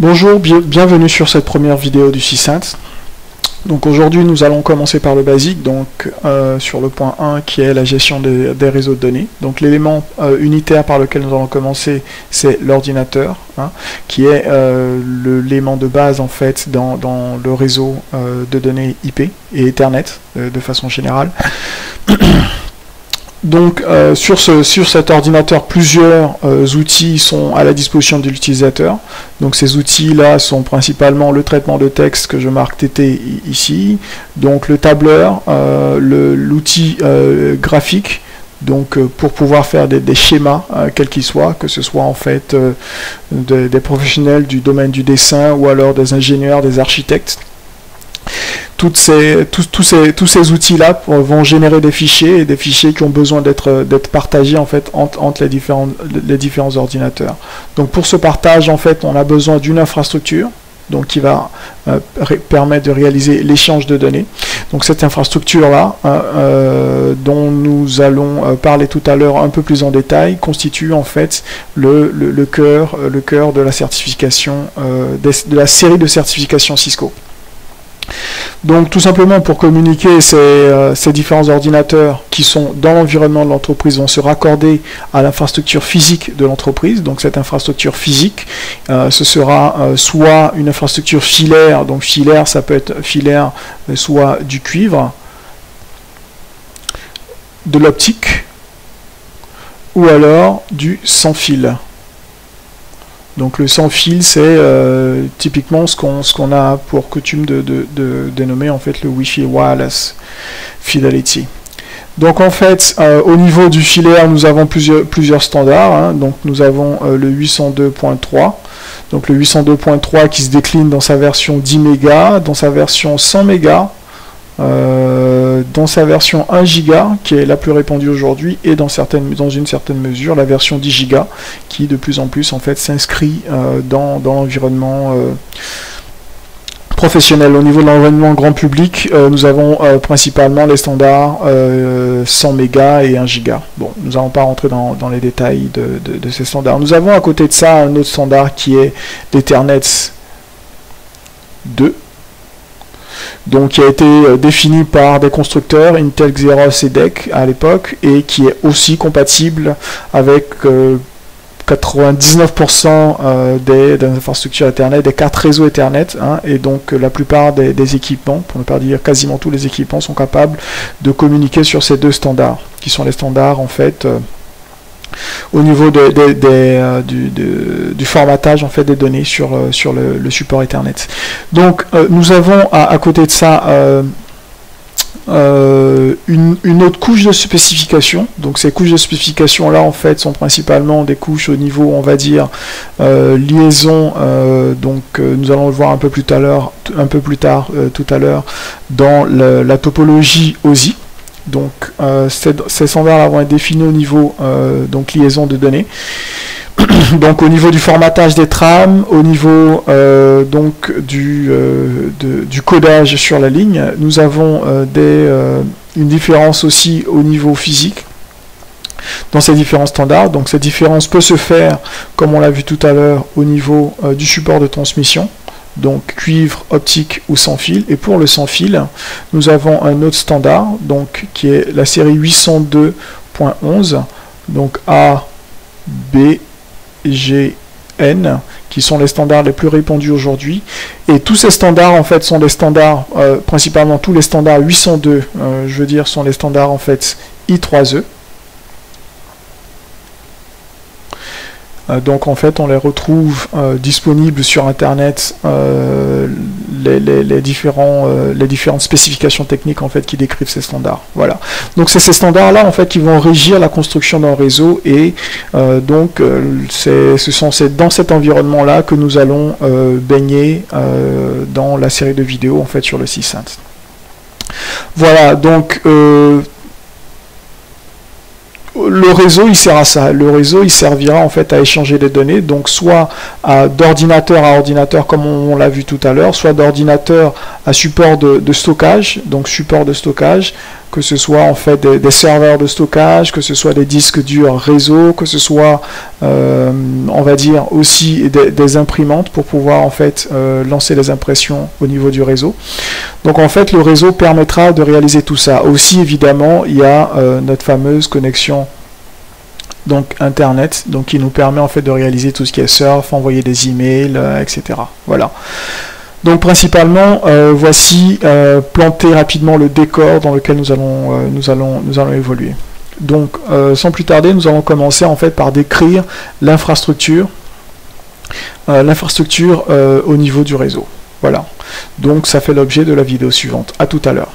Bonjour, bienvenue sur cette première vidéo du Sysense. Donc aujourd'hui nous allons commencer par le basique, donc sur le point 1 qui est la gestion des réseaux de données. Donc l'élément unitaire par lequel nous allons commencer, c'est l'ordinateur, qui est l'élément de base en fait dans le réseau de données IP et Ethernet de façon générale. Donc sur cet ordinateur, plusieurs outils sont à la disposition de l'utilisateur. Donc ces outils-là sont principalement le traitement de texte que je marque TT ici, donc le tableur, l'outil graphique, donc pour pouvoir faire des schémas, quels qu'ils soient, que ce soit en fait des professionnels du domaine du dessin ou alors des ingénieurs, des architectes. Tous ces outils-là vont générer des fichiers, et des fichiers qui ont besoin d'être partagés en fait entre les différents ordinateurs. Donc pour ce partage, en fait, on a besoin d'une infrastructure, donc qui va permettre de réaliser l'échange de données. Donc cette infrastructure-là, dont nous allons parler tout à l'heure un peu plus en détail, constitue en fait le cœur de la certification, de la série de certifications Cisco. Donc tout simplement pour communiquer, ces différents ordinateurs qui sont dans l'environnement de l'entreprise vont se raccorder à l'infrastructure physique de l'entreprise. Donc cette infrastructure physique, ce sera soit une infrastructure filaire, donc filaire ça peut être filaire soit du cuivre, de l'optique ou alors du sans fil. Donc le sans fil, c'est typiquement ce qu'on a pour coutume de dénommer en fait le Wi-Fi Wireless Fidelity. Donc en fait, au niveau du filaire, nous avons plusieurs standards. Donc nous avons le 802.3. Donc le 802.3 qui se décline dans sa version 10 mégas, dans sa version 100 mégas, dans sa version 1 giga qui est la plus répandue aujourd'hui, et dans une certaine mesure la version 10 giga qui de plus en plus en fait s'inscrit dans l'environnement professionnel. Au niveau de l'environnement grand public, nous avons principalement les standards 100 mégas et 1 giga. Bon, nous n'allons pas rentrer dans les détails de ces standards. Nous avons à côté de ça un autre standard qui est l'Ethernet 2. Donc qui a été défini par des constructeurs Intel, Xerox et DEC à l'époque, et qui est aussi compatible avec 99% des infrastructures Ethernet, des cartes réseau Ethernet, et donc la plupart des équipements, pour ne pas dire quasiment tous les équipements, sont capables de communiquer sur ces deux standards, qui sont les standards en fait au niveau du formatage en fait des données sur le support Ethernet. Donc nous avons à côté de ça une autre couche de spécification. Donc ces couches de spécification là en fait sont principalement des couches au niveau, on va dire, liaison, donc nous allons le voir un peu plus tard tout à l'heure dans la topologie OSI. Donc ces standards-là vont être définis au niveau donc liaison de données. Donc au niveau du formatage des trames, au niveau donc du codage sur la ligne, nous avons une différence aussi au niveau physique dans ces différents standards. Donc cette différence peut se faire, comme on l'a vu tout à l'heure, au niveau du support de transmission, donc cuivre, optique ou sans fil. Et pour le sans fil, nous avons un autre standard, donc qui est la série 802.11, donc A, B, G, N, qui sont les standards les plus répandus aujourd'hui. Et tous ces standards en fait sont des standards, principalement tous les standards 802, je veux dire, sont les standards en fait I3E. Donc en fait on les retrouve disponibles sur internet, les différentes spécifications techniques en fait qui décrivent ces standards. Voilà. Donc c'est ces standards là en fait qui vont régir la construction d'un réseau, et donc c'est dans cet environnement là que nous allons baigner dans la série de vidéos en fait sur le Sysense. Voilà, donc le réseau il sert à ça. Le réseau il servira en fait à échanger des données, donc soit d'ordinateur à ordinateur comme on l'a vu tout à l'heure, soit d'ordinateur à support de stockage, donc support de stockage, que ce soit en fait des serveurs de stockage, que ce soit des disques durs réseau, que ce soit on va dire aussi des imprimantes pour pouvoir en fait lancer les impressions au niveau du réseau. Donc en fait le réseau permettra de réaliser tout ça. Aussi évidemment il y a notre fameuse connexion donc internet, donc qui nous permet en fait de réaliser tout ce qui est surf, envoyer des emails, etc. Voilà. Donc principalement, voici planter rapidement le décor dans lequel nous allons évoluer. Donc sans plus tarder, nous allons commencer en fait par décrire l'infrastructure au niveau du réseau. Voilà. Donc ça fait l'objet de la vidéo suivante. À tout à l'heure.